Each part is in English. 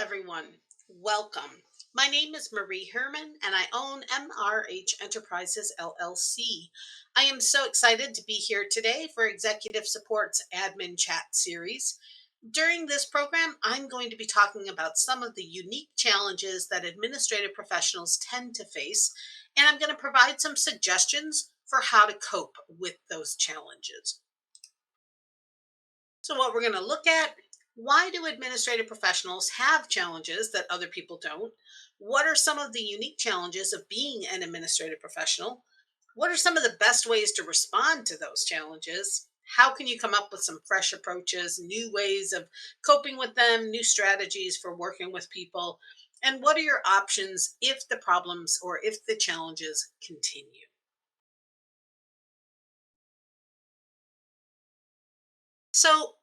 everyone. Welcome. My name is Marie Herman, and I own MRH Enterprises LLC. I am so excited to be here today for Executive Support's Admin Chat series. During this program, I'm going to be talking about some of the unique challenges that administrative professionals tend to face, and I'm going to provide some suggestions for how to cope with those challenges. So, what we're going to look at: why do administrative professionals have challenges that other people don't? What are some of the unique challenges of being an administrative professional? What are some of the best ways to respond to those challenges? How can you come up with some fresh approaches, new ways of coping with them, new strategies for working with people? And what are your options if the problems or if the challenges continue? So,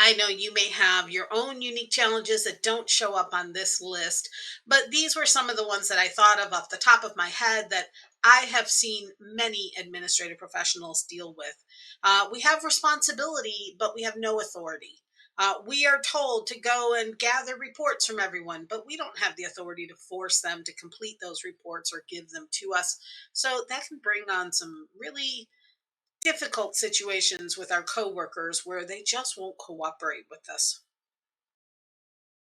I know you may have your own unique challenges that don't show up on this list, but these were some of the ones that I thought of off the top of my head that I have seen many administrative professionals deal with. We have responsibility, but we have no authority. We are told to go and gather reports from everyone, but we don't have the authority to force them to complete those reports or give them to us. So that can bring on some really difficult situations with our coworkers where they just won't cooperate with us.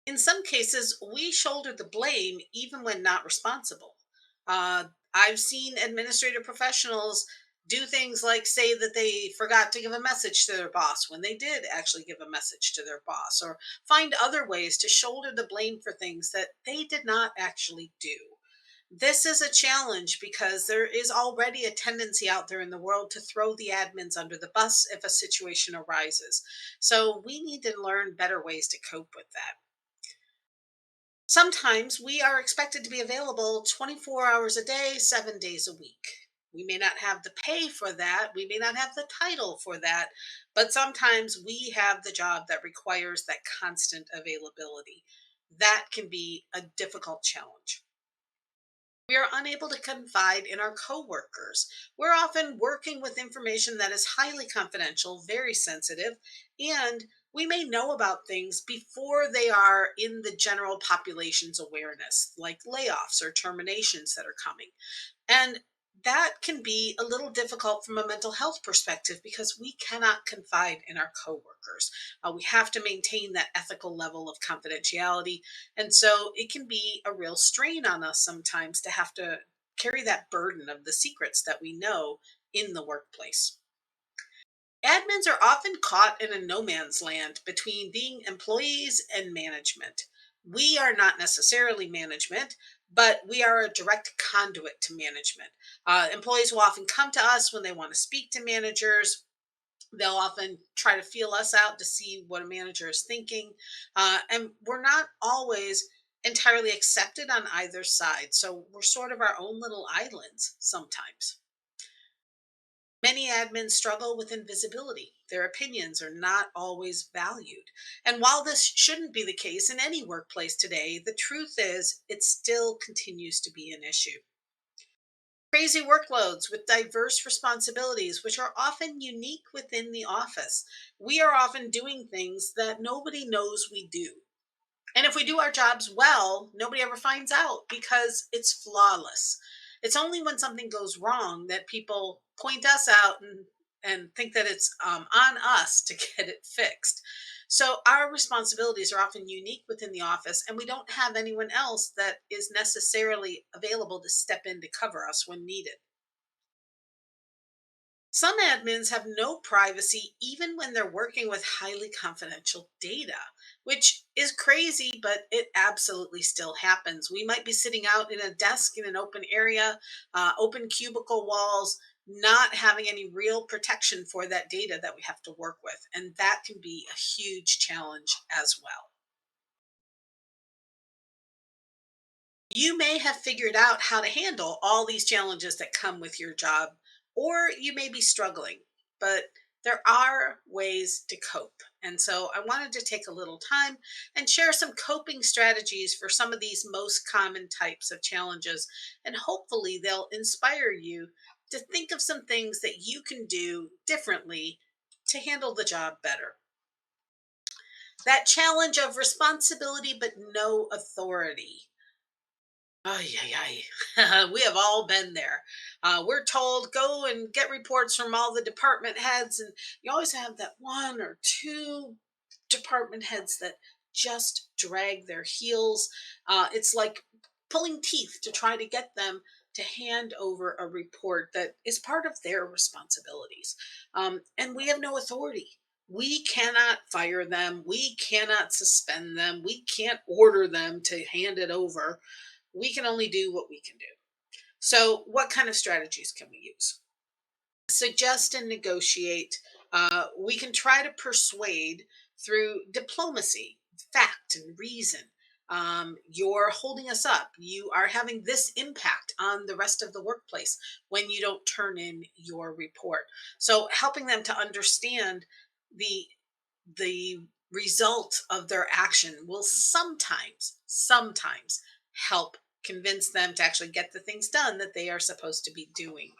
In some cases, we shoulder the blame even when not responsible. I've seen administrative professionals do things like say that they forgot to give a message to their boss when they did actually give a message to their boss, or find other ways to shoulder the blame for things that they did not actually do. This is a challenge because there is already a tendency out there in the world to throw the admins under the bus if a situation arises. So we need to learn better ways to cope with that. Sometimes we are expected to be available 24 hours a day, 7 days a week. We may not have the pay for that, we may not have the title for that, but sometimes we have the job that requires that constant availability. That can be a difficult challenge. We are unable to confide in our coworkers. We're often working with information that is highly confidential, very sensitive, and we may know about things before they are in the general population's awareness, like layoffs or terminations that are coming. And that can be a little difficult from a mental health perspective because we cannot confide in our coworkers. We have to maintain that ethical level of confidentiality. And so it can be a real strain on us sometimes to have to carry that burden of the secrets that we know in the workplace. Admins are often caught in a no man's land between being employees and management. We are not necessarily management, but we are a direct conduit to management. Employees will often come to us when they want to speak to managers. They'll often try to feel us out to see what a manager is thinking. And we're not always entirely accepted on either side. So we're sort of our own little islands sometimes. Many admins struggle with invisibility. Their opinions are not always valued. And while this shouldn't be the case in any workplace today, the truth is it still continues to be an issue. Crazy workloads with diverse responsibilities, which are often unique within the office. We are often doing things that nobody knows we do. And if we do our jobs well, nobody ever finds out because it's flawless. It's only when something goes wrong that people point us out and think that it's on us to get it fixed. So our responsibilities are often unique within the office, and we don't have anyone else that is necessarily available to step in to cover us when needed. Some admins have no privacy even when they're working with highly confidential data, which is crazy, but it absolutely still happens. We might be sitting out in a desk in an open area, open cubicle walls, not having any real protection for that data that we have to work with. And that can be a huge challenge as well. You may have figured out how to handle all these challenges that come with your job, or you may be struggling, but there are ways to cope. And so I wanted to take a little time and share some coping strategies for some of these most common types of challenges. And hopefully, they'll inspire you to think of some things that you can do differently to handle the job better. That challenge of responsibility but no authority. Ay, ay, ay. We have all been there. We're told go and get reports from all the department heads, and you always have that one or two department heads that just drag their heels. It's like pulling teeth to try to get them to hand over a report that is part of their responsibilities. And we have no authority. We cannot fire them. We cannot suspend them. We can't order them to hand it over. We can only do what we can do. So, what kind of strategies can we use? Suggest and negotiate. We can try to persuade through diplomacy, fact, and reason. You're holding us up. You are having this impact on the rest of the workplace when you don't turn in your report. So, helping them to understand the the result of their action will sometimes help convince them to actually get the things done that they are supposed to be doing.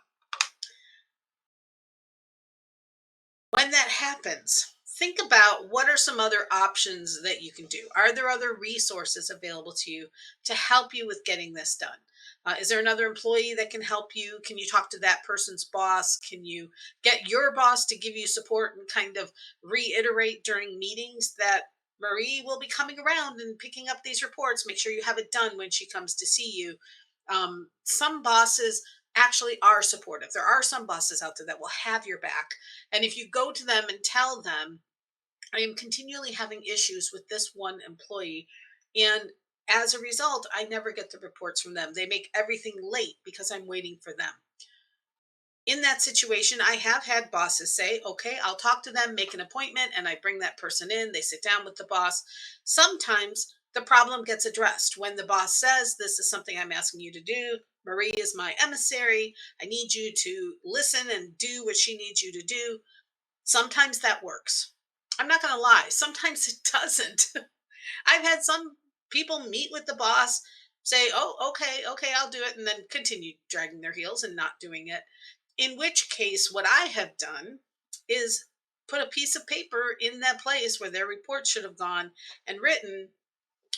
When that happens, think about what are some other options that you can do. Are there other resources available to you to help you with getting this done? Is there another employee that can help you? Can you talk to that person's boss? Can you get your boss to give you support and kind of reiterate during meetings that Marie will be coming around and picking up these reports? Make sure you have it done when she comes to see you. Some bosses actually are supportive. There are some bosses out there that will have your back, and if you go to them and tell them, I am continually having issues with this one employee, and as a result, I never get the reports from them. They make everything late because I'm waiting for them. In that situation, I have had bosses say, okay, I'll talk to them, make an appointment, and I bring that person in. They sit down with the boss. Sometimes the problem gets addressed when the boss says, this is something I'm asking you to do. Marie is my emissary. I need you to listen and do what she needs you to do. Sometimes that works. I'm not going to lie, sometimes it doesn't. I've had some people meet with the boss, say, oh, okay, I'll do it, and then continue dragging their heels and not doing it. In which case, what I have done is put a piece of paper in that place where their report should have gone and written,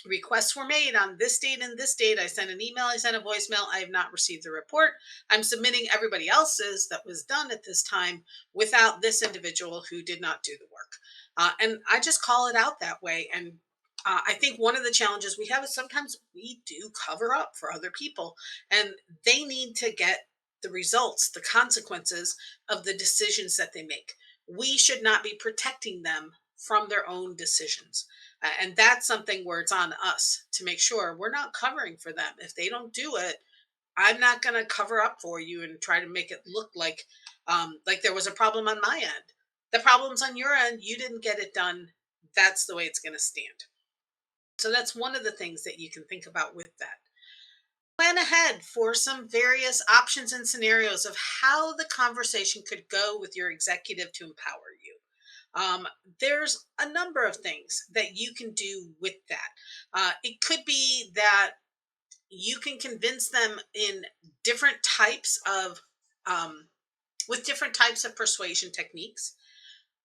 requests were made on this date and this date. I sent an email, I sent a voicemail. I have not received the report. I'm submitting everybody else's that was done at this time without this individual who did not do the work. And I just call it out that way. And I think one of the challenges we have is sometimes we do cover up for other people, and they need to get the results, the consequences of the decisions that they make. We should not be protecting them from their own decisions. And that's something where it's on us to make sure we're not covering for them. If they don't do it, I'm not going to cover up for you and try to make it look like there was a problem on my end. The problem's on your end. You didn't get it done. That's the way it's going to stand. So that's one of the things that you can think about with that. Plan ahead for some various options and scenarios of how the conversation could go with your executive to empower you. Um, there's a number of things that you can do with that. It could be that you can convince them in different types of, um, with different types of persuasion techniques.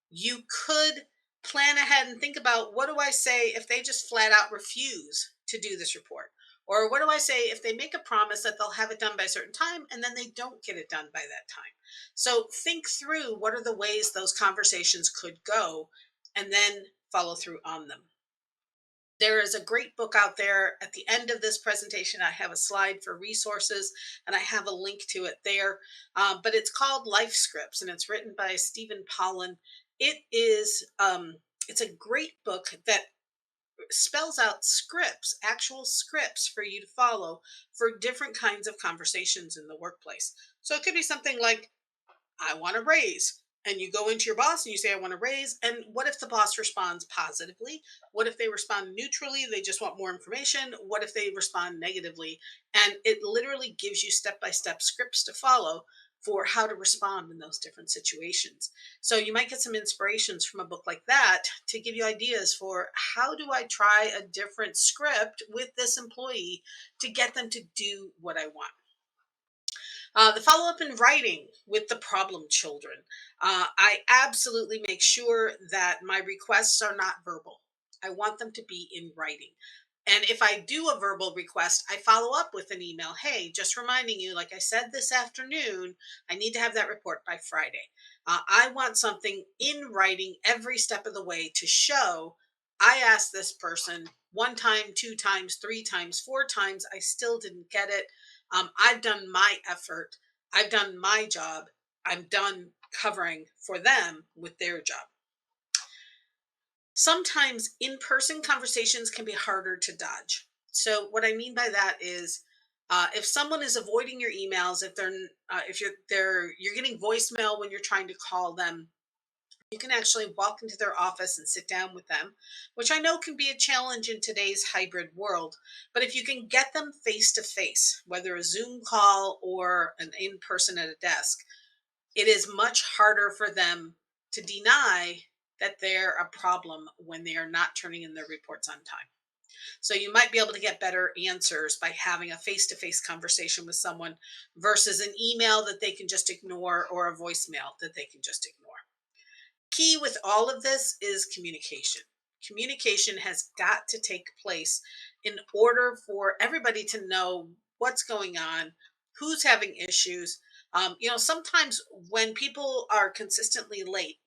You could plan ahead and think about, what do I say if they just flat out refuse to do this report? Or what do I say if they make a promise that they'll have it done by a certain time and then they don't get it done by that time? So think through what are the ways those conversations could go and then follow through on them. There is a great book out there. At the end of this presentation, I have a slide for resources and I have a link to it there. But it's called Life Scripts and it's written by Stephen Pollan. It's a great book that spells out scripts, actual scripts for you to follow for different kinds of conversations in the workplace. So it could be something like, I want a raise. And you go into your boss and you say, I want a raise. And what if the boss responds positively? What if they respond neutrally? They just want more information. What if they respond negatively? And it literally gives you step by step scripts to follow for how to respond in those different situations. So you might get some inspirations from a book like that to give you ideas for, how do I try a different script with this employee to get them to do what I want. The follow up in writing with the problem children. I absolutely make sure that my requests are not verbal. I want them to be in writing. And if I do a verbal request, I follow up with an email. Hey, just reminding you, like I said this afternoon, I need to have that report by Friday. I want something in writing every step of the way to show I asked this person one time, two times, three times, four times. I still didn't get it. I've done my effort. I've done my job. I'm done covering for them with their job. Sometimes in-person conversations can be harder to dodge. So what I mean by that is, if someone is avoiding your emails, if you're getting voicemail when you're trying to call them, you can actually walk into their office and sit down with them, which I know can be a challenge in today's hybrid world. But if you can get them face to face, whether a Zoom call or an in person at a desk, it is much harder for them to deny that they're a problem when they are not turning in their reports on time. So you might be able to get better answers by having a face to face conversation with someone versus an email that they can just ignore or a voicemail that they can just ignore. Key with all of this is communication. Communication has got to take place in order for everybody to know what's going on, who's having issues. Sometimes when people are consistently late,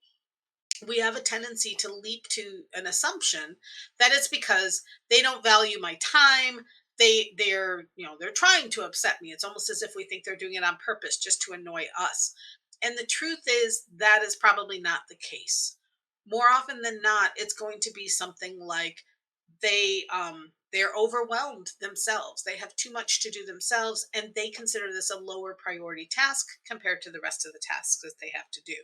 we have a tendency to leap to an assumption that it's because they don't value my time. They're trying to upset me. It's almost as if we think they're doing it on purpose just to annoy us. And the truth is that is probably not the case. More often than not, it's going to be something like they're overwhelmed themselves. They have too much to do themselves, and they consider this a lower priority task compared to the rest of the tasks that they have to do.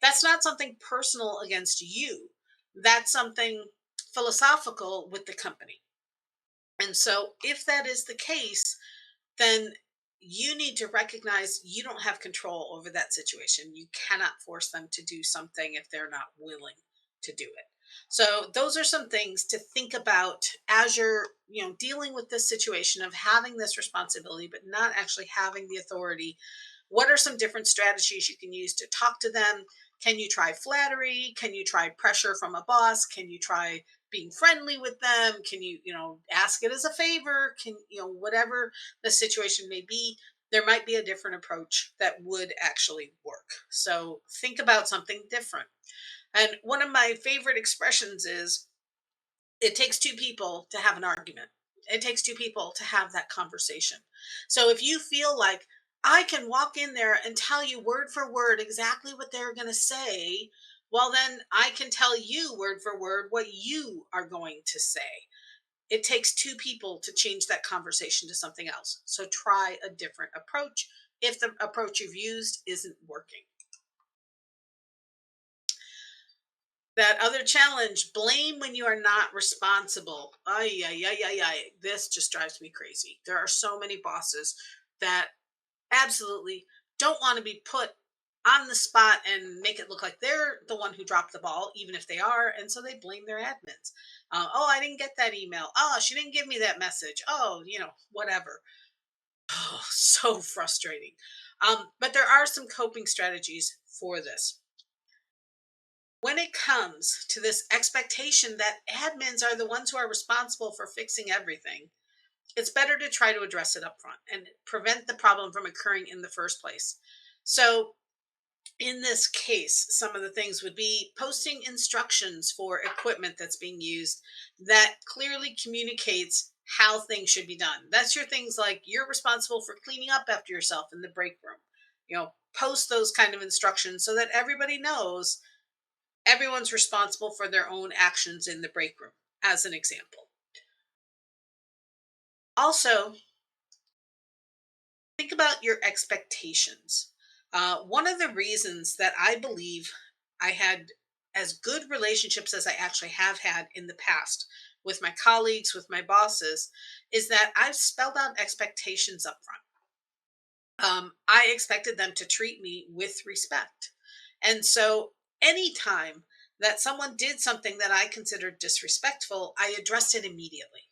That's not something personal against you. That's something philosophical with the company. And so, if that is the case, then you need to recognize you don't have control over that situation. You cannot force them to do something if they're not willing to do it. So those are some things to think about as you're, dealing with this situation of having this responsibility but not actually having the authority. What are some different strategies you can use to talk to them? Can you try flattery? Can you try pressure from a boss? Can you try being friendly with them? Can you, ask it as a favor? Can, whatever the situation may be, there might be a different approach that would actually work. So think about something different. And one of my favorite expressions is it takes two people to have an argument. It takes two people to have that conversation. So if you feel like I can walk in there and tell you word for word exactly what they're going to say, well, then I can tell you word for word what you are going to say. It takes two people to change that conversation to something else. So try a different approach if the approach you've used isn't working. That other challenge, blame when you are not responsible. Ay, ay, ay, ay, ay. This just drives me crazy. There are so many bosses that absolutely don't want to be put on the spot and make it look like they're the one who dropped the ball, even if they are. And so they blame their admins. Oh, I didn't get that email. Oh, she didn't give me that message. Oh, whatever. Oh, so frustrating. But there are some coping strategies for this. When it comes to this expectation that admins are the ones who are responsible for fixing everything, it's better to try to address it up front and prevent the problem from occurring in the first place. So, in this case, some of the things would be posting instructions for equipment that's being used that clearly communicates how things should be done. That's your things like you're responsible for cleaning up after yourself in the break room. Post those kind of instructions so that everybody knows everyone's responsible for their own actions in the break room, as an example. Also, think about your expectations. One of the reasons that I believe I had as good relationships as I actually have had in the past with my colleagues, with my bosses, is that I've spelled out expectations up front. I expected them to treat me with respect. And so anytime that someone did something that I considered disrespectful, I addressed it immediately.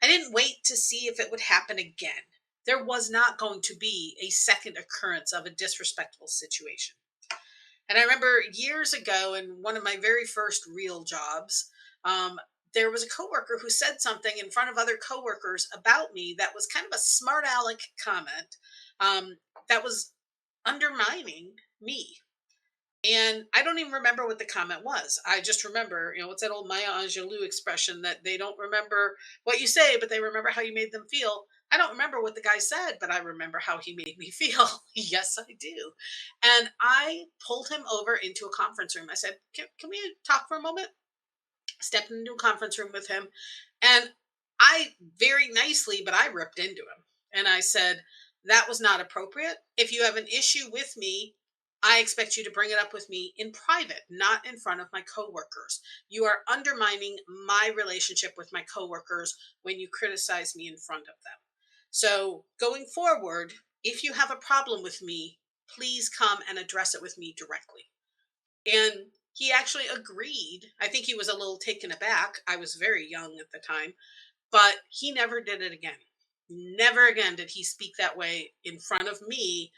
I didn't wait to see if it would happen again. There was not going to be a second occurrence of a disrespectful situation. And I remember years ago in one of my very first real jobs, um, there was a coworker who said something in front of other coworkers about me that was kind of a smart aleck comment, um, that was undermining me. And I don't even remember what the comment was. I just remember, what's that old Maya Angelou expression that they don't remember what you say, but they remember how you made them feel. I don't remember what the guy said, but I remember how he made me feel. Yes, I do. And I pulled him over into a conference room. I said, can we talk for a moment? Stepped into a conference room with him, and I very nicely, but I ripped into him. And I said, that was not appropriate. If you have an issue with me, I expect you to bring it up with me in private, not in front of my coworkers. You are undermining my relationship with my coworkers when you criticize me in front of them. So going forward, if you have a problem with me, please come and address it with me directly. And he actually agreed. I think he was a little taken aback. I was very young at the time, but he never did it again. Never again did he speak that way in front of me,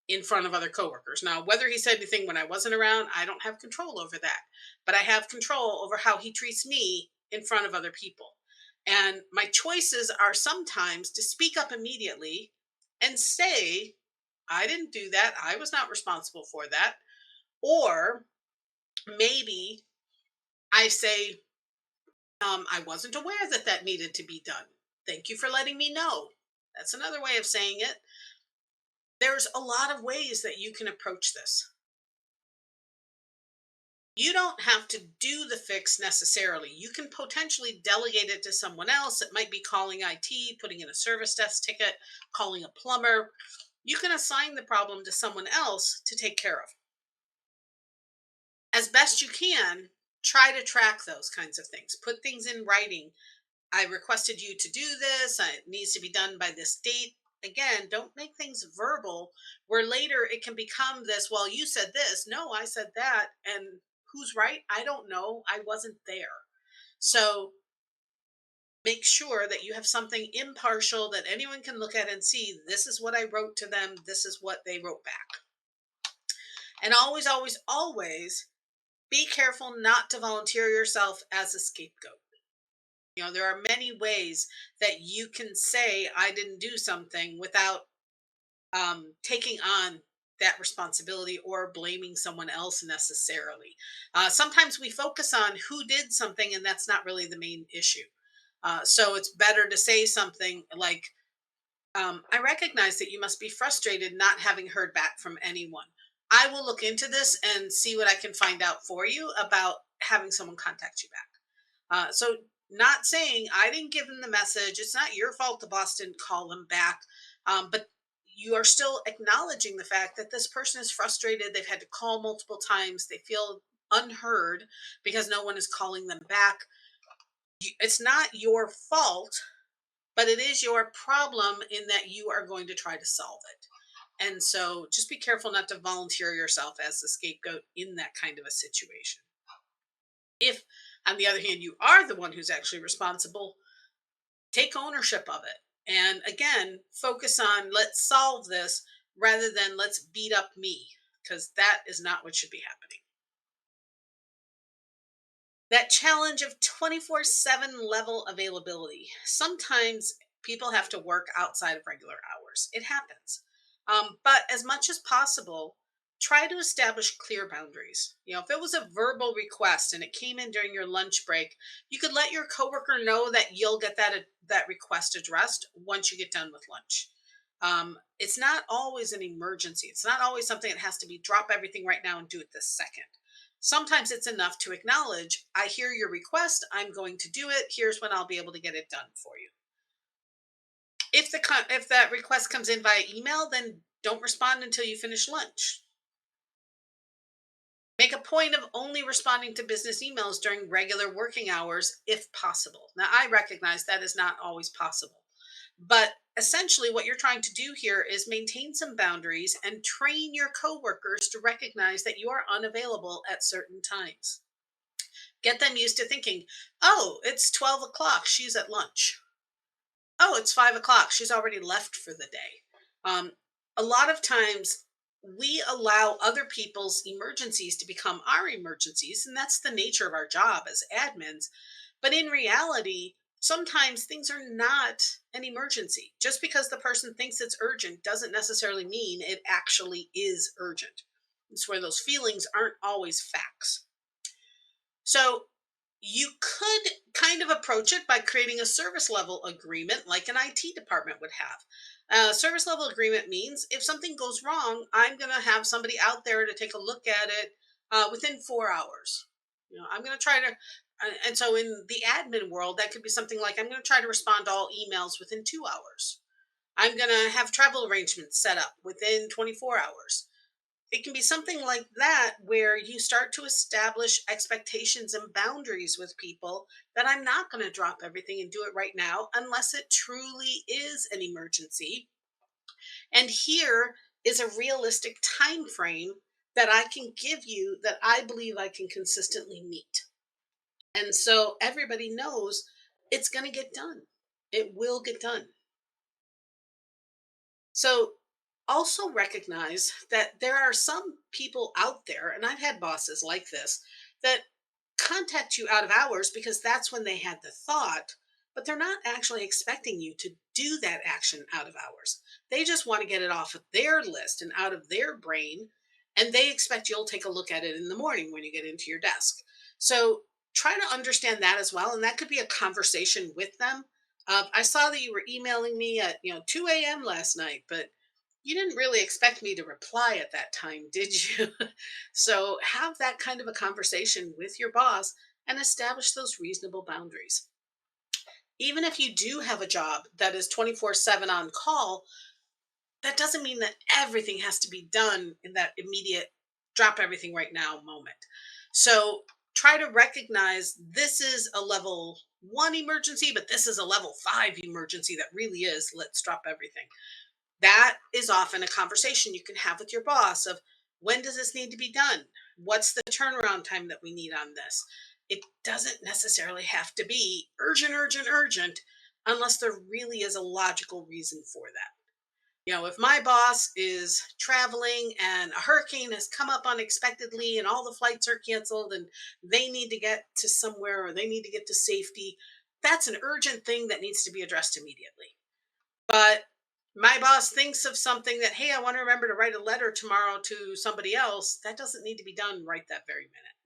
in front of other coworkers. Now, whether he said anything when I wasn't around, I don't have control over that. But I have control over how he treats me in front of other people. And my choices are sometimes to speak up immediately and say, I didn't do that. I was not responsible for that. Or maybe I say, I wasn't aware that that needed to be done. Thank you for letting me know. That's another way of saying it. There's a lot of ways that you can approach this. You don't have to do the fix necessarily. You can potentially delegate it to someone else. It might be calling IT, putting in a service desk ticket, calling a plumber. You can assign the problem to someone else to take care of. As best you can, try to track those kinds of things. Put things in writing. I requested you to do this. It needs to be done by this date. Again, don't make things verbal where later it can become this, well, you said this. No, I said that. And who's right? I don't know. I wasn't there. So make sure that you have something impartial that anyone can look at and see this is what I wrote to them. This is what they wrote back. And always, always, always be careful not to volunteer yourself as a scapegoat. There are many ways that you can say I didn't do something without taking on that responsibility or blaming someone else necessarily. Sometimes we focus on who did something, and that's not really the main issue. So it's better to say something like, I recognize that you must be frustrated not having heard back from anyone. I will look into this and see what I can find out for you about having someone contact you back. So not saying I didn't give them the message. It's not your fault the boss didn't call them back. But you are still acknowledging the fact that this person is frustrated. They've had to call multiple times. They feel unheard because no one is calling them back. It's not your fault, but it is your problem in that you are going to try to solve it. And so just be careful not to volunteer yourself as the scapegoat in that kind of a situation. If, on the other hand, you are the one who's actually responsible, take ownership of it. And again, focus on let's solve this rather than let's beat up me, because that is not what should be happening. That challenge of 24/7 level availability. Sometimes people have to work outside of regular hours. It happens. But as much as possible, try to establish clear boundaries. If it was a verbal request and it came in during your lunch break, you could let your coworker know that you'll get that request addressed once you get done with lunch. It's not always an emergency. It's not always something that has to be drop everything right now and do it this second. Sometimes it's enough to acknowledge, I hear your request, I'm going to do it. Here's when I'll be able to get it done for you. If that request comes in via email, then don't respond until you finish lunch. Make a point of only responding to business emails during regular working hours if possible. Now, I recognize that is not always possible, but essentially what you're trying to do here is maintain some boundaries and train your coworkers to recognize that you are unavailable at certain times. Get them used to thinking, oh, it's 12 o'clock, she's at lunch. Oh, it's 5 o'clock, she's already left for the day. Um, a lot of times we allow other people's emergencies to become our emergencies, and that's the nature of our job as admins. But in reality, sometimes things are not an emergency. Just because the person thinks it's urgent doesn't necessarily mean it actually is urgent. It's where those feelings aren't always facts. So you could kind of approach it by creating a service level agreement like an IT department would have. A service level agreement means if something goes wrong, I'm going to have somebody out there to take a look at it within 4 hours. I'm going to try to, and so in the admin world, that could be something like I'm going to try to respond to all emails within 2 hours. I'm going to have travel arrangements set up within 24 hours. It can be something like that where you start to establish expectations and boundaries with people that I'm not going to drop everything and do it right now unless it truly is an emergency. And here is a realistic time frame that I can give you that I believe I can consistently meet. And so everybody knows it's going to get done. It will get done. So also recognize that there are some people out there, and I've had bosses like this, that contact you out of hours because that's when they had the thought, but they're not actually expecting you to do that action out of hours. They just want to get it off of their list and out of their brain, and they expect you'll take a look at it in the morning when you get into your desk. So try to understand that as well, and that could be a conversation with them. I saw that you were emailing me at 2 a.m. last night, but you didn't really expect me to reply at that time, did you? So have that kind of a conversation with your boss and establish those reasonable boundaries. Even if you do have a job that is 24/7 on call, that doesn't mean that everything has to be done in that immediate drop everything right now moment. So try to recognize this is a level 1 emergency, but this is a level 5 emergency that really is let's drop everything. That is often a conversation you can have with your boss of when does this need to be done? What's the turnaround time that we need on this? It doesn't necessarily have to be urgent, urgent, urgent unless there really is a logical reason for that. If my boss is traveling and a hurricane has come up unexpectedly and all the flights are canceled and they need to get to somewhere or they need to get to safety, that's an urgent thing that needs to be addressed immediately. But my boss thinks of something that, hey, I want to remember to write a letter tomorrow to somebody else. That doesn't need to be done right that very minute.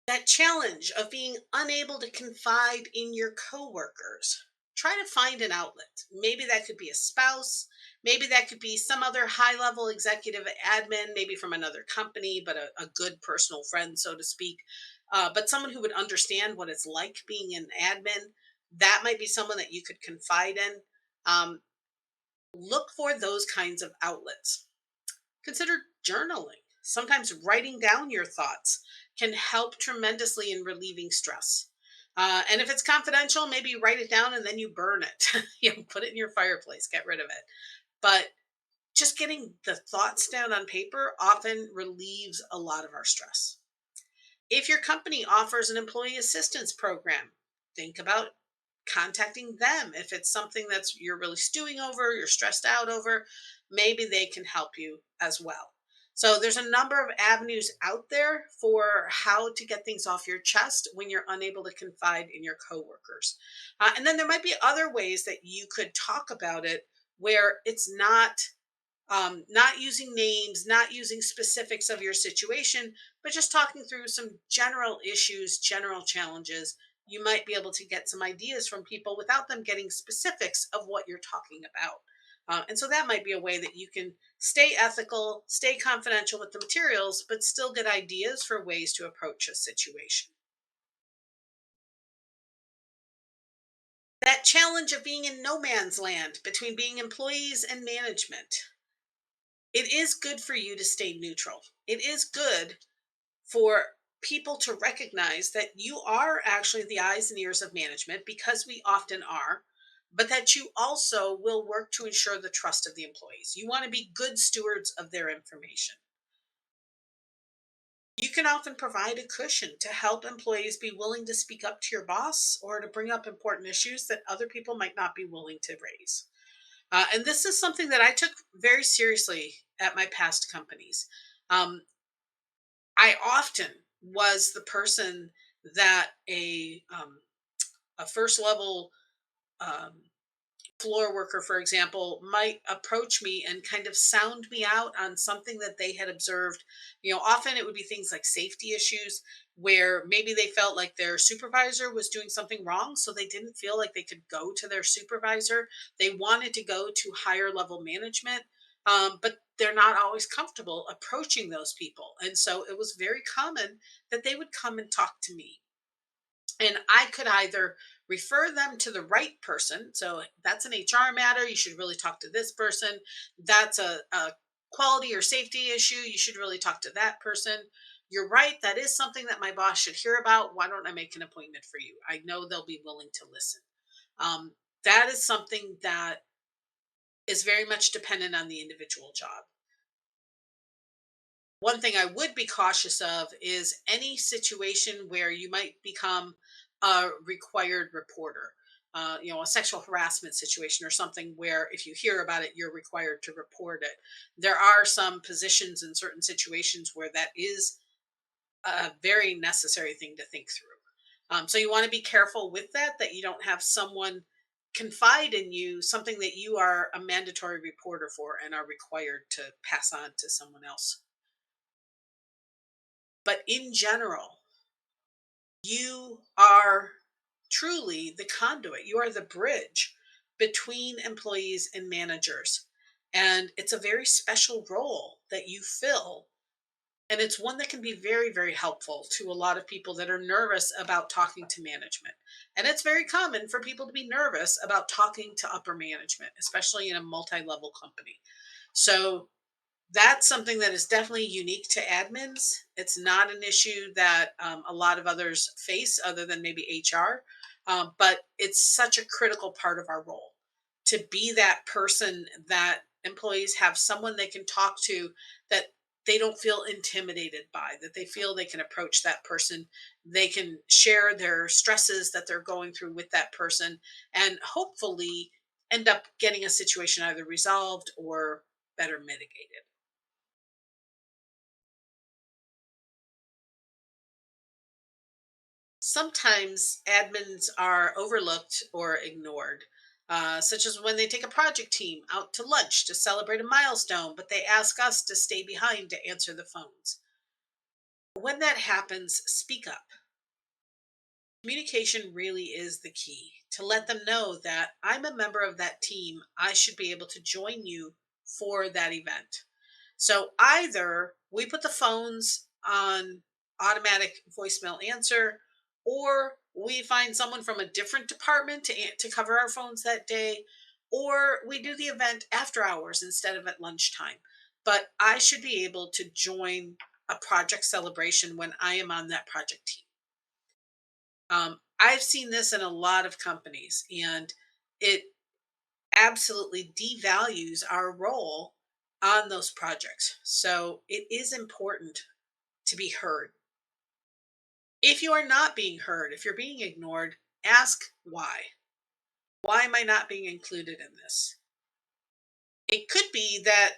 That challenge of being unable to confide in your coworkers. Try to find an outlet. Maybe that could be a spouse. Maybe that could be some other high level executive admin, maybe from another company, but a good personal friend, so to speak. But someone who would understand what it's like being an admin. That might be someone that you could confide in. Um, look for those kinds of outlets. Consider journaling. Sometimes writing down your thoughts can help tremendously in relieving stress. And if it's confidential, maybe write it down and then you burn it. Put it in your fireplace, get rid of it. But just getting the thoughts down on paper often relieves a lot of our stress. If your company offers an employee assistance program, think about contacting them. If it's something that's you're really stewing over, you're stressed out over, maybe they can help you as well. So there's a number of avenues out there for how to get things off your chest when you're unable to confide in your coworkers. And then there might be other ways that you could talk about it where it's not using names, not using specifics of your situation, but just talking through some general issues, general challenges. You might be able to get some ideas from people without them getting specifics of what you're talking about. And so that might be a way that you can stay ethical, stay confidential with the materials, but still get ideas for ways to approach a situation. That challenge of being in no man's land between being employees and management. It is good for you to stay neutral. It is good for people to recognize that you are actually the eyes and ears of management because we often are, but that you also will work to ensure the trust of the employees. You want to be good stewards of their information. You can often provide a cushion to help employees be willing to speak up to your boss or to bring up important issues that other people might not be willing to raise. And this is something that I took very seriously at my past companies. Um, I often was the person that a first level um, floor worker, for example, might approach me and kind of sound me out on something that they had observed. Often it would be things like safety issues where maybe they felt like their supervisor was doing something wrong. So they didn't feel like they could go to their supervisor. They wanted to go to higher level management, but they're not always comfortable approaching those people. And so it was very common that they would come and talk to me, and I could either refer them to the right person. So that's an HR matter. You should really talk to this person. That's a quality or safety issue. You should really talk to that person. You're right. That is something that my boss should hear about. Why don't I make an appointment for you? I know they'll be willing to listen. Um, that is something that is very much dependent on the individual job. One thing I would be cautious of is any situation where you might become a required reporter. A sexual harassment situation or something where if you hear about it, you're required to report it. There are some positions in certain situations where that is a very necessary thing to think through. So you want to be careful with that, that you don't have someone confide in you something that you are a mandatory reporter for and are required to pass on to someone else. But in general, you are truly the conduit. You are the bridge between employees and managers. And it's a very special role that you fill. And it's one that can be very, very helpful to a lot of people that are nervous about talking to management. And it's very common for people to be nervous about talking to upper management, especially in a multi level company. So that's something that is definitely unique to admins. It's not an issue that a lot of others face, other than maybe HR. But it's such a critical part of our role to be that person that employees have someone they can talk to, that they don't feel intimidated by, that they feel they can approach that person. They can share their stresses that they're going through with that person, and hopefully end up getting a situation either resolved or better mitigated. Sometimes admins are overlooked or ignored, such as when they take a project team out to lunch to celebrate a milestone, but they ask us to stay behind to answer the phones. When that happens, speak up. Communication really is the key to let them know that I'm a member of that team. I should be able to join you for that event. So either we put the phones on automatic voicemail answer, or we find someone from a different department to cover our phones that day, or we do the event after hours instead of at lunchtime. But I should be able to join a project celebration when I am on that project team. I've seen this in a lot of companies, and it absolutely devalues our role on those projects. So it is important to be heard. If you are not being heard, if you're being ignored, ask why. Why am I not being included in this? It could be that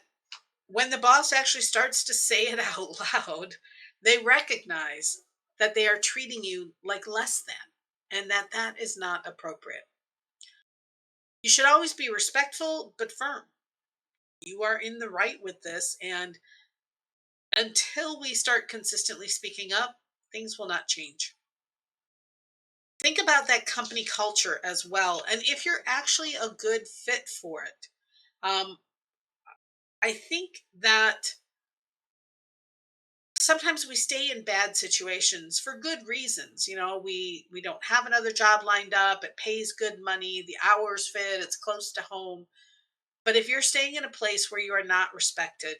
when the boss actually starts to say it out loud, they recognize that they are treating you like less than, and that that is not appropriate. You should always be respectful but firm. You are in the right with this, and until we start consistently speaking up, things will not change. Think about that company culture as well, and if you're actually a good fit for it. Um, I think that sometimes we stay in bad situations for good reasons. We don't have another job lined up. It pays good money. The hours fit. It's close to home. But if you're staying in a place where you are not respected,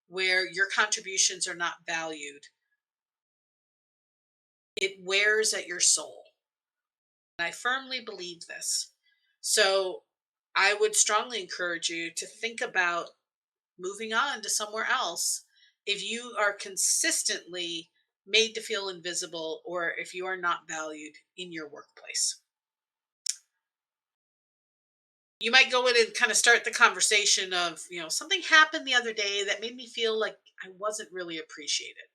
where your contributions are not valued, it wears at your soul. And I firmly believe this. So I would strongly encourage you to think about moving on to somewhere else if you are consistently made to feel invisible, or if you are not valued in your workplace. You might go in and kind of start the conversation of, something happened the other day that made me feel like I wasn't really appreciated.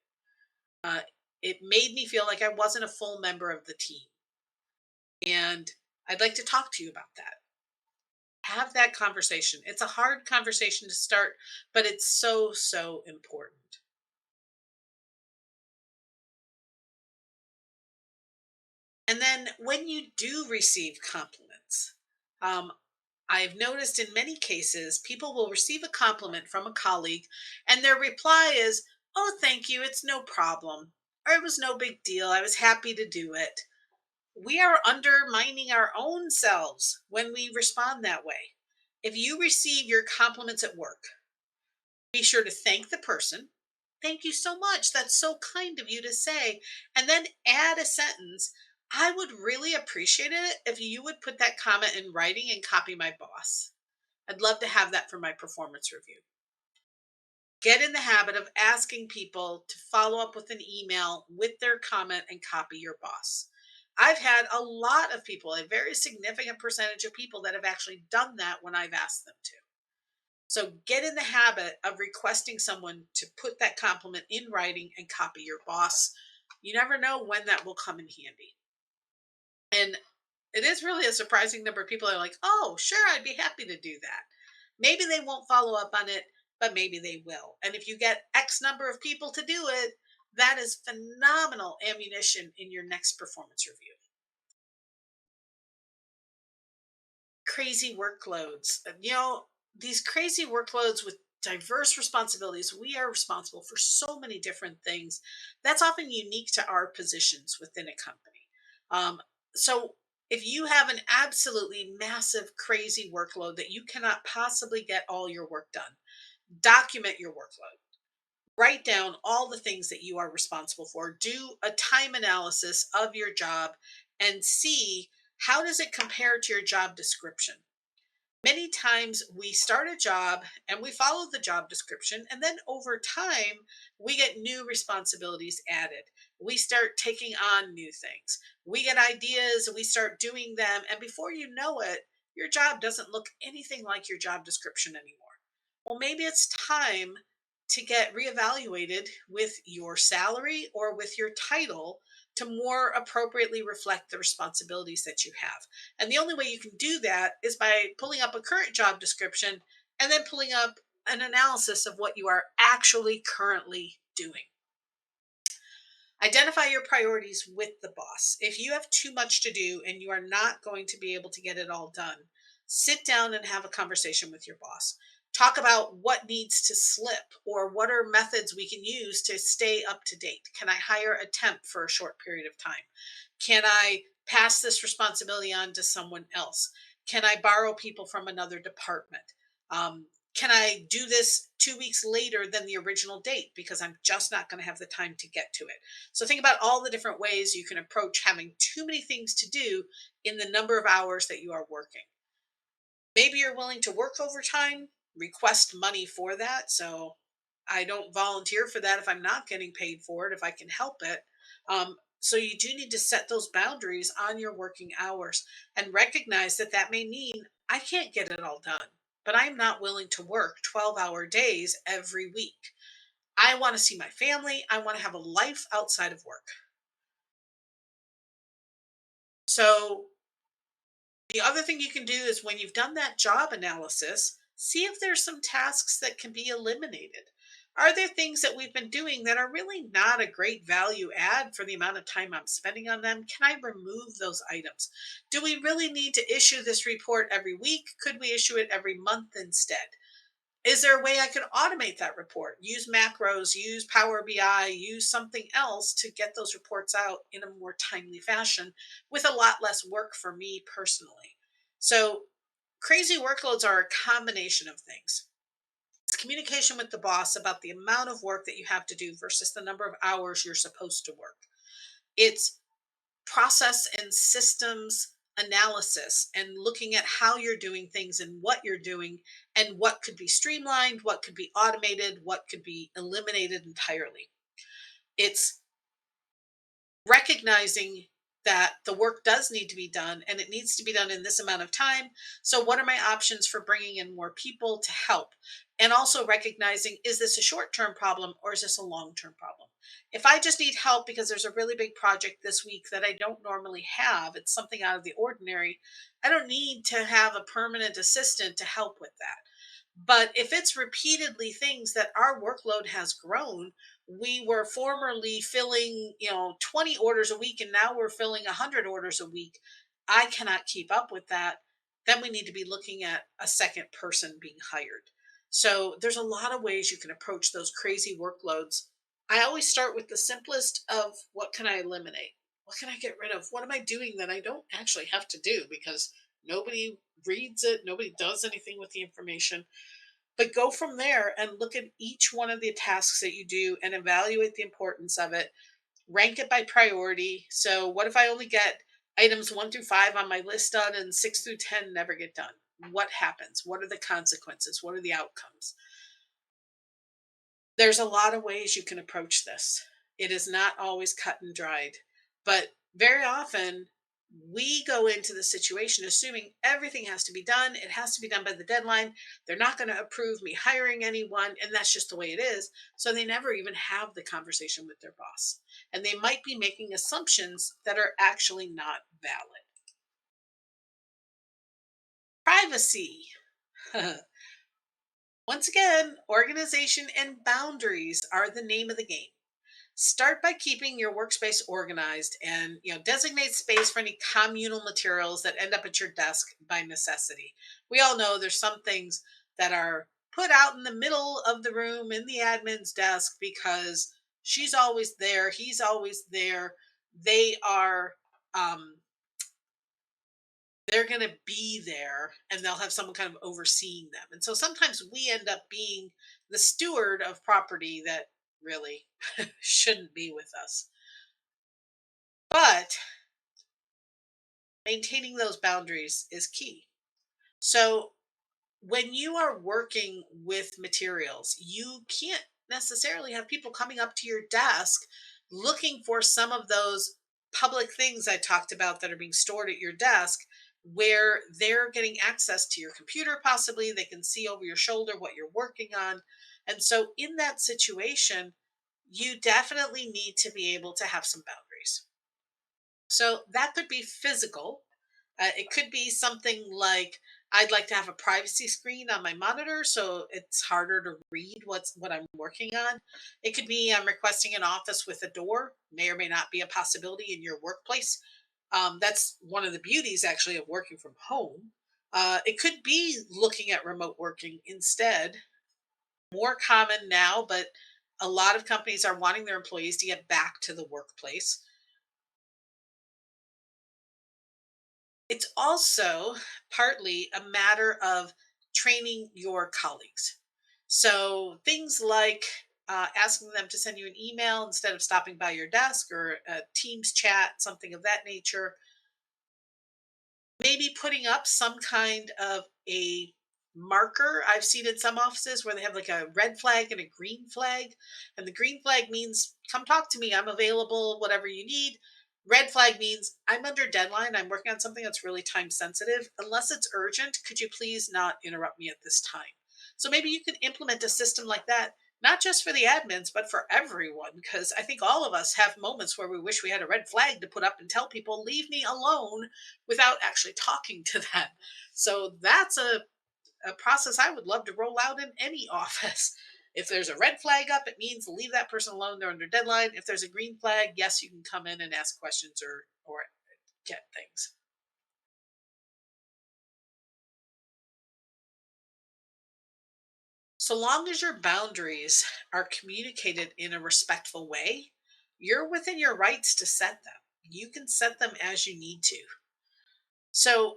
It made me feel like I wasn't a full member of the team. And I'd like to talk to you about that. Have that conversation. It's a hard conversation to start, but it's so, so important. And then when you do receive compliments, um, I've noticed in many cases, people will receive a compliment from a colleague, and their reply is, "Oh, thank you. It's no problem." Or "It was no big deal. I was happy to do it." We are undermining our own selves when we respond that way. If you receive your compliments at work, be sure to thank the person. "Thank you so much. That's so kind of you to say." And then add a sentence. "I would really appreciate it if you would put that comment in writing and copy my boss. I'd love to have that for my performance review." Get in the habit of asking people to follow up with an email with their comment and copy your boss. I've had a lot of people, a very significant percentage of people that have actually done that when I've asked them to. So get in the habit of requesting someone to put that compliment in writing and copy your boss. You never know when that will come in handy. And it is really a surprising number of people that are like, "Oh, sure, I'd be happy to do that." Maybe they won't follow up on it, but maybe they will. And if you get X number of people to do it, that is phenomenal ammunition in your next performance review. Crazy workloads. These crazy workloads with diverse responsibilities, we are responsible for so many different things. That's often unique to our positions within a company. Um, so, if you have an absolutely massive, crazy workload that you cannot possibly get all your work done, document your workload. Write down all the things that you are responsible for. Do a time analysis of your job and see how does it compare to your job description. Many times we start a job and we follow the job description, and then over time, we get new responsibilities added. We start taking on new things. We get ideas, we start doing them, and before you know it, your job doesn't look anything like your job description anymore. Well, maybe it's time to get reevaluated with your salary or with your title to more appropriately reflect the responsibilities that you have. And the only way you can do that is by pulling up a current job description and then pulling up an analysis of what you are actually currently doing. Identify your priorities with the boss. If you have too much to do and you are not going to be able to get it all done, sit down and have a conversation with your boss. Talk about what needs to slip or what are methods we can use to stay up to date. Can I hire a temp for a short period of time? Can I pass this responsibility on to someone else? Can I borrow people from another department? Can I do this 2 weeks later than the original date because I'm just not going to have the time to get to it? So think about all the different ways you can approach having too many things to do in the number of hours that you are working. Maybe you're willing to work overtime, request money for that. So I don't volunteer for that if I'm not getting paid for it, if I can help it. So you do need to set those boundaries on your working hours and recognize that that may mean I can't get it all done, but I'm not willing to work 12-hour days every week. I want to see my family. I want to have a life outside of work. So the other thing you can do is when you've done that job analysis, see if there's some tasks that can be eliminated. Are there things that we've been doing that are really not a great value add for the amount of time I'm spending on them? Can I remove those items? Do we really need to issue this report every week? Could we issue it every month instead? Is there a way I could automate that report? Use macros, use Power BI, use something else to get those reports out in a more timely fashion with a lot less work for me personally. So, crazy workloads are a combination of things. It's communication with the boss about the amount of work that you have to do versus the number of hours you're supposed to work. It's process and systems analysis and looking at how you're doing things and what you're doing and what could be streamlined, what could be automated, what could be eliminated entirely. It's recognizing that the work does need to be done and it needs to be done in this amount of time. So, what are my options for bringing in more people to help? And also recognizing, is this a short term problem or is this a long term problem? If I just need help because there's a really big project this week that I don't normally have, it's something out of the ordinary, I don't need to have a permanent assistant to help with that. But if it's repeatedly things that our workload has grown, we were formerly filling, 20 orders a week and now we're filling 100 orders a week. I cannot keep up with that. Then we need to be looking at a second person being hired. So there's a lot of ways you can approach those crazy workloads. I always start with the simplest of, what can I eliminate? What can I get rid of? What am I doing that I don't actually have to do because nobody reads it, nobody does anything with the information? But go from there and look at each one of the tasks that you do and evaluate the importance of it. Rank it by priority. So, what if I only get items 1 through 5 on my list done and 6 through 10 never get done? What happens? What are the consequences? What are the outcomes? There's a lot of ways you can approach this. It is not always cut and dried, but very often we go into the situation assuming everything has to be done. It has to be done by the deadline. They're not going to approve me hiring anyone, and that's just the way it is. So they never even have the conversation with their boss. And they might be making assumptions that are actually not valid. Privacy. Once again, organization and boundaries are the name of the game. Start by keeping your workspace organized and designate space for any communal materials that end up at your desk by necessity. We all know there's some things that are put out in the middle of the room in the admin's desk because she's always there, he's always there. They are they're going to be there and they'll have someone kind of overseeing them. And so sometimes we end up being the steward of property that really shouldn't be with us. But maintaining those boundaries is key. So when you are working with materials, you can't necessarily have people coming up to your desk looking for some of those public things I talked about that are being stored at your desk, where they're getting access to your computer. Possibly they can see over your shoulder what you're working on. And so in that situation, you definitely need to be able to have some boundaries. So that could be physical. It could be something like, I'd like to have a privacy screen on my monitor so it's harder to read what I'm working on. It could be, I'm requesting an office with a door. May or may not be a possibility in your workplace. That's one of the beauties actually of working from home. It could be looking at remote working instead. More common now, but a lot of companies are wanting their employees to get back to the workplace. It's also partly a matter of training your colleagues. So things like asking them to send you an email instead of stopping by your desk, or a Teams chat, something of that nature. Maybe putting up some kind of a marker. I've seen in some offices where they have like a red flag and a green flag. And the green flag means, come talk to me, I'm available, whatever you need. Red flag means, I'm under deadline, I'm working on something that's really time sensitive. Unless it's urgent, could you please not interrupt me at this time? So maybe you can implement a system like that, not just for the admins, but for everyone, because I think all of us have moments where we wish we had a red flag to put up and tell people, leave me alone, without actually talking to them. So that's a process I would love to roll out in any office. If there's a red flag up, it means leave that person alone. They're under deadline. If there's a green flag, yes, you can come in and ask questions or get things. So long as your boundaries are communicated in a respectful way, you're within your rights to set them. You can set them as you need to. So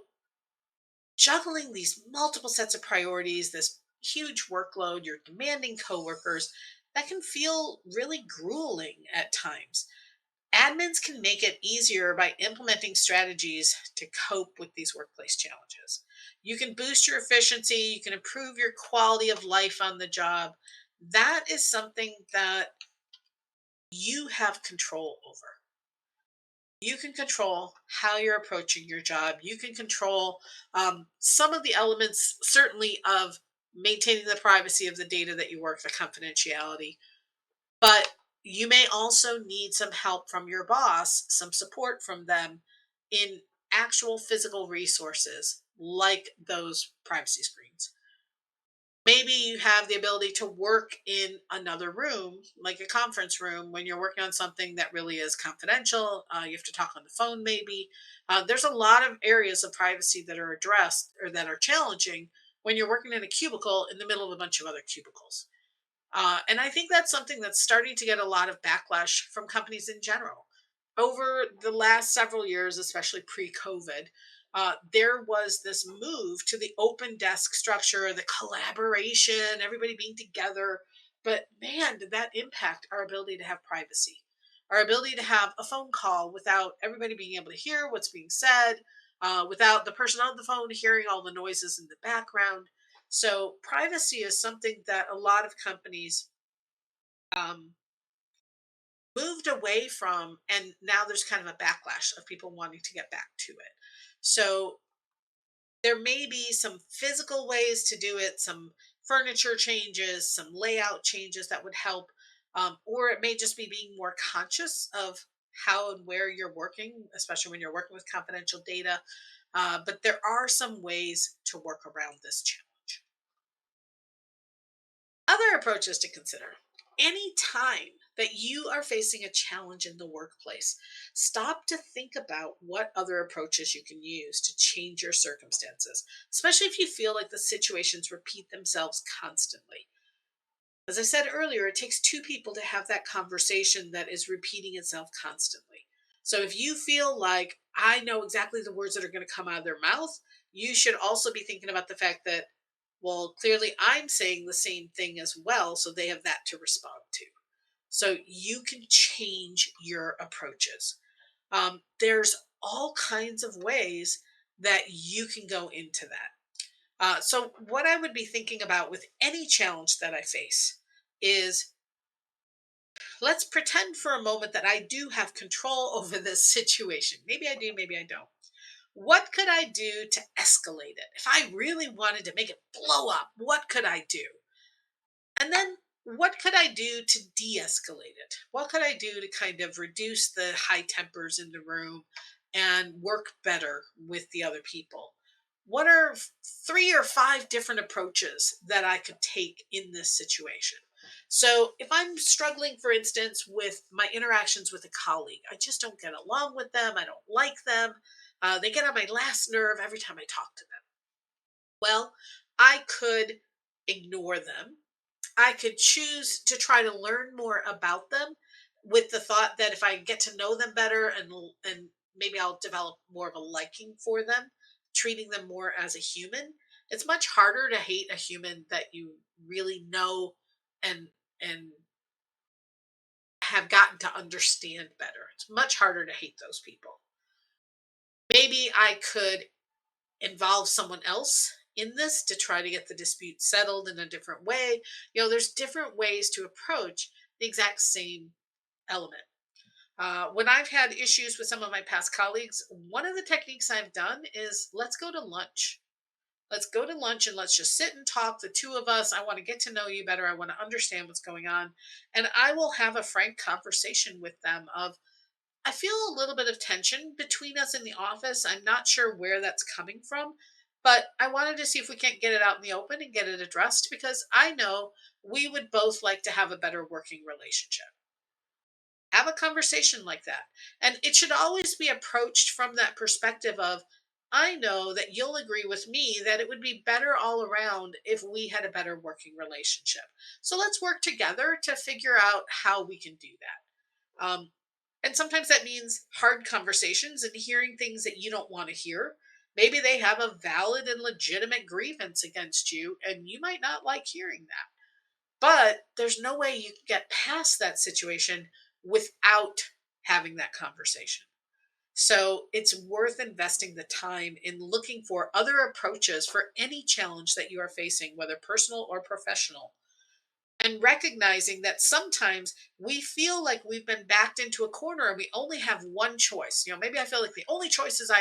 juggling these multiple sets of priorities, this huge workload, your demanding coworkers, that can feel really grueling at times. Admins can make it easier by implementing strategies to cope with these workplace challenges. You can boost your efficiency, you can improve your quality of life on the job. That is something that you have control over. You can control how you're approaching your job. You can control some of the elements, certainly, of maintaining the privacy of the data that you work, the confidentiality. But you may also need some help from your boss, some support from them in actual physical resources like those privacy screens. Maybe you have the ability to work in another room, like a conference room, when you're working on something that really is confidential. You have to talk on the phone, maybe. There's a lot of areas of privacy that are addressed or that are challenging when you're working in a cubicle in the middle of a bunch of other cubicles. And I think that's something that's starting to get a lot of backlash from companies in general. Over the last several years, especially pre COVID, there was this move to the open desk structure, the collaboration, everybody being together. But man, did that impact our ability to have privacy, our ability to have a phone call without everybody being able to hear what's being said, without the person on the phone hearing all the noises in the background. So privacy is something that a lot of companies um, moved away from, and now there's kind of a backlash of people wanting to get back to it. So there may be some physical ways to do it, some furniture changes, some layout changes that would help, or it may just be being more conscious of how and where you're working, especially when you're working with confidential data. But there are some ways to work around this challenge. Other approaches to consider. Any time that you are facing a challenge in the workplace, stop to think about what other approaches you can use to change your circumstances, especially if you feel like the situations repeat themselves constantly. As I said earlier, it takes two people to have that conversation that is repeating itself constantly. So if you feel like I know exactly the words that are going to come out of their mouth, you should also be thinking about the fact that, well, clearly I'm saying the same thing as well. So they have that to respond to. So you can change your approaches. There's all kinds of ways that you can go into that. So, what I would be thinking about with any challenge that I face is, let's pretend for a moment that I do have control over this situation. Maybe I do, maybe I don't. What could I do to escalate it? If I really wanted to make it blow up, what could I do? And then what could I do to de escalate it? What could I do to kind of reduce the high tempers in the room and work better with the other people? What are three or five different approaches that I could take in this situation? So, if I'm struggling, for instance, with my interactions with a colleague, I just don't get along with them, I don't like them, they get on my last nerve every time I talk to them. Well, I could ignore them. I could choose to try to learn more about them with the thought that if I get to know them better and maybe I'll develop more of a liking for them, treating them more as a human. It's much harder to hate a human that you really know and and have gotten to understand better. It's much harder to hate those people. Maybe I could involve someone else in this to try to get the dispute settled in a different way. There's different ways to approach the exact same element. When I've had issues with some of my past colleagues, one of the techniques I've done is, let's go to lunch. Let's go to lunch and let's just sit and talk, the two of us. I want to get to know you better. I want to understand what's going on. And I will have a frank conversation with them of, I feel a little bit of tension between us in the office. I'm not sure where that's coming from, but I wanted to see if we can't get it out in the open and get it addressed, because I know we would both like to have a better working relationship. Have a conversation like that. And it should always be approached from that perspective of, I know that you'll agree with me that it would be better all around if we had a better working relationship. So let's work together to figure out how we can do that. And sometimes that means hard conversations and hearing things that you don't want to hear. Maybe they have a valid and legitimate grievance against you, and you might not like hearing that. But there's no way you can get past that situation without having that conversation. So it's worth investing the time in looking for other approaches for any challenge that you are facing, whether personal or professional. and recognizing that sometimes we feel like we've been backed into a corner and we only have one choice. Maybe I feel like the only choice is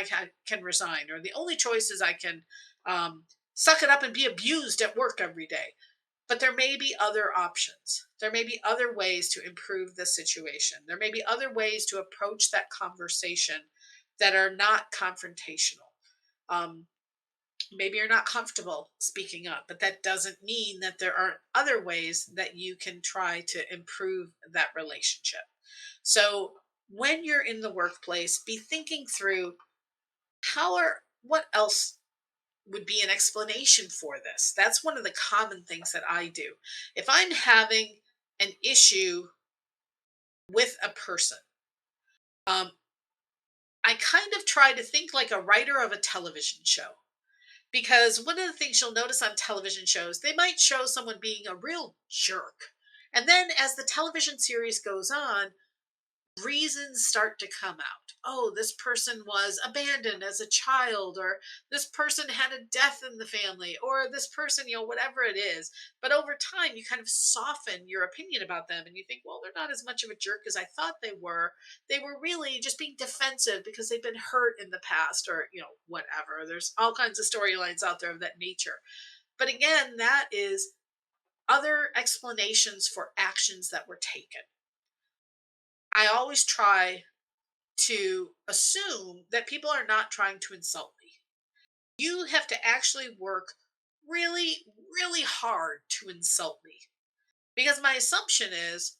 can resign, or the only choice is I can um, suck it up and be abused at work every day. But there may be other options. There may be other ways to improve the situation. There may be other ways to approach that conversation that are not confrontational. Um, Maybe you're not comfortable speaking up, but that doesn't mean that there aren't other ways that you can try to improve that relationship. So when you're in the workplace, be thinking through what else would be an explanation for this. That's one of the common things that I do. If I'm having an issue with a person, um, I kind of try to think like a writer of a television show. Because one of the things you'll notice on television shows, they might show someone being a real jerk. And then as the television series goes on, reasons start to come out. Oh, this person was abandoned as a child, or this person had a death in the family, or this person, whatever it is. But over time, you kind of soften your opinion about them and you think, well, they're not as much of a jerk as I thought they were. They were really just being defensive because they've been hurt in the past, or, whatever. There's all kinds of storylines out there of that nature. But again, that is other explanations for actions that were taken. I always try to assume that people are not trying to insult me. You have to actually work really, really hard to insult me. Because my assumption is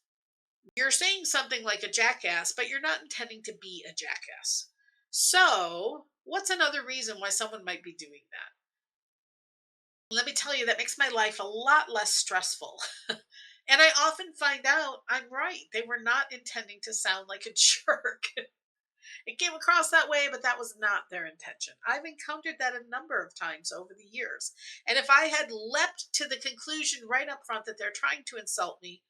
you're saying something like a jackass, but you're not intending to be a jackass. So, what's another reason why someone might be doing that? Let me tell you, that makes my life a lot less stressful. And I often find out I'm right. They were not intending to sound like a jerk. It came across that way, but that was not their intention. I've encountered that a number of times over the years. And if I had leapt to the conclusion right up front that they're trying to insult me,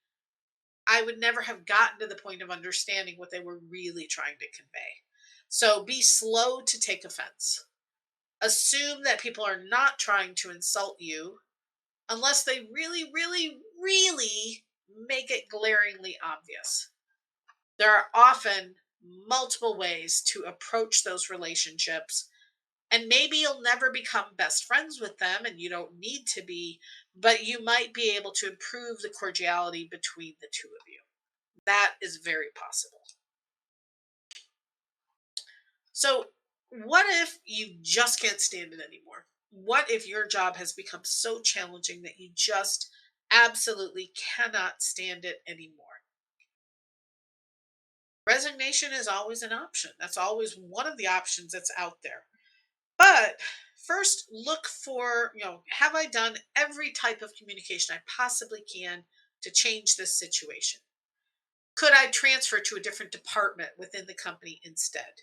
I would never have gotten to the point of understanding what they were really trying to convey. So be slow to take offense. Assume that people are not trying to insult you unless they really, really, really make it glaringly obvious. There are often multiple ways to approach those relationships. And maybe you'll never become best friends with them, and you don't need to be, but you might be able to improve the cordiality between the two of you. That is very possible. So, what if you just can't stand it anymore? What if your job has become so challenging that you just absolutely cannot stand it anymore? Resignation is always an option. That's always one of the options that's out there. But first, look for, have I done every type of communication I possibly can to change this situation? Could I transfer to a different department within the company instead?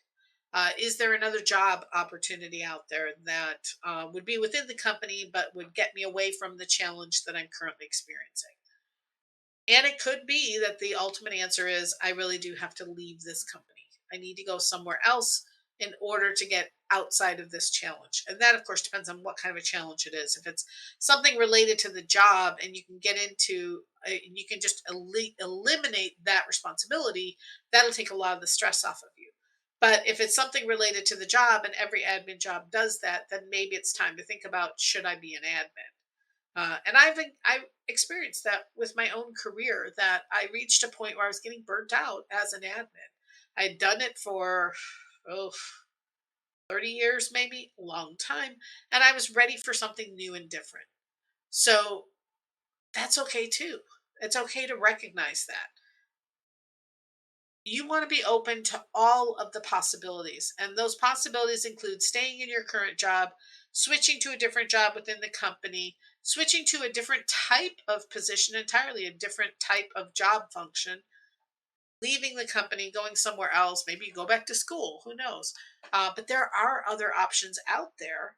Is there another job opportunity out there that would be within the company but would get me away from the challenge that I'm currently experiencing? And it could be that the ultimate answer is I really do have to leave this company. I need to go somewhere else in order to get outside of this challenge. And that, of course, depends on what kind of a challenge it is. If it's something related to the job and you can get into, you can just eliminate that responsibility, that'll take a lot of the stress off of you. But if it's something related to the job and every admin job does that, then maybe it's time to think about should I be an admin? And I've experienced that with my own career that I reached a point where I was getting burnt out as an admin. I'd done it for oh 30 years, maybe a long time, and I was ready for something new and different. So that's okay too. It's okay to recognize that. You want to be open to all of the possibilities. And those possibilities include staying in your current job, switching to a different job within the company, switching to a different type of position entirely, a different type of job function, leaving the company, going somewhere else. Maybe you go back to school, who knows? But there are other options out there.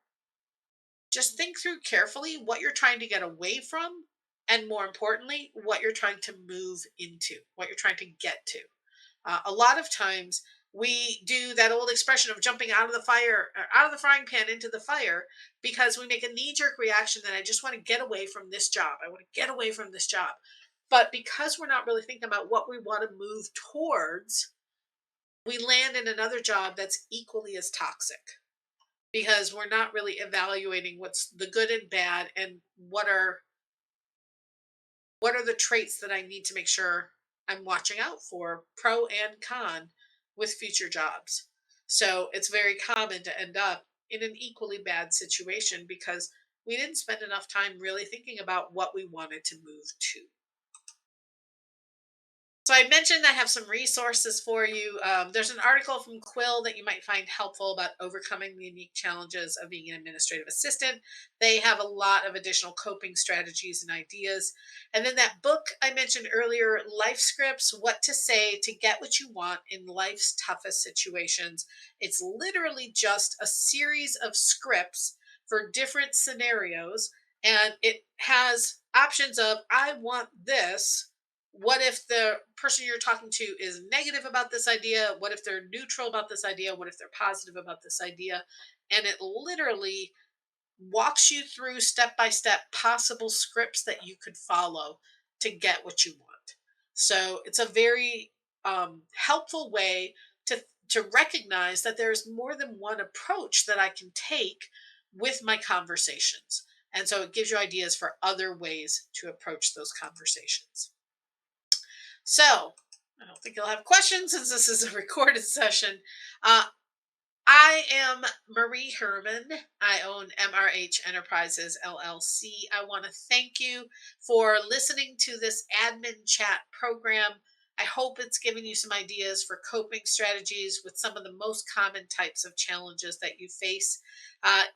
Just think through carefully what you're trying to get away from. And more importantly, what you're trying to move into, what you're trying to get to. A lot of times we do that old expression of jumping out of the fire, or out of the frying pan into the fire, because we make a knee jerk reaction that I just want to get away from this job. I want to get away from this job. But because we're not really thinking about what we want to move towards, we land in another job that's equally as toxic because we're not really evaluating what's the good and bad and what are the traits that I need to make sure I'm watching out for, pro and con, with future jobs. So it's very common to end up in an equally bad situation because we didn't spend enough time really thinking about what we wanted to move to. So I mentioned I have some resources for you. There's an article from Quill that you might find helpful about overcoming the unique challenges of being an administrative assistant. They have a lot of additional coping strategies and ideas. And then that book I mentioned earlier, Life Scripts, What to Say to Get What You Want in Life's Toughest Situations. It's literally just a series of scripts for different scenarios. And it has options of, I want this. What if the person you're talking to is negative about this idea? What if they're neutral about this idea? What if they're positive about this idea? And it literally walks you through step by step possible scripts that you could follow to get what you want. So it's a very helpful way to recognize that there's more than one approach that I can take with my conversations. And so it gives you ideas for other ways to approach those conversations. So I don't think you'll have questions since this is a recorded session. Uh, I am Marie Herman. I own MRH Enterprises LLC. I want to thank you for listening to this admin chat program. I hope it's given you some ideas for coping strategies with some of the most common types of challenges that you face.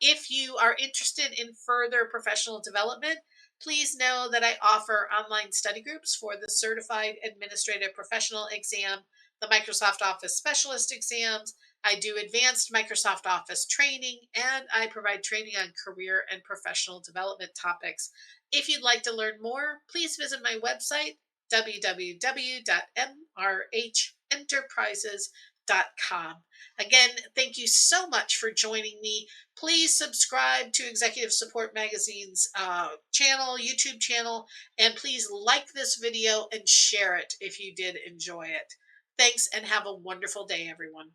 If you are interested in further professional development, please know that I offer online study groups for the Certified Administrative Professional exam, the Microsoft Office Specialist exams. I do advanced Microsoft Office training, and I provide training on career and professional development topics. If you'd like to learn more, please visit my website, www.mrhenterprises.com. Again, thank you so much for joining me. Please subscribe to Executive Support Magazine's YouTube channel, and please like this video and share it if you did enjoy it. Thanks, and have a wonderful day, everyone.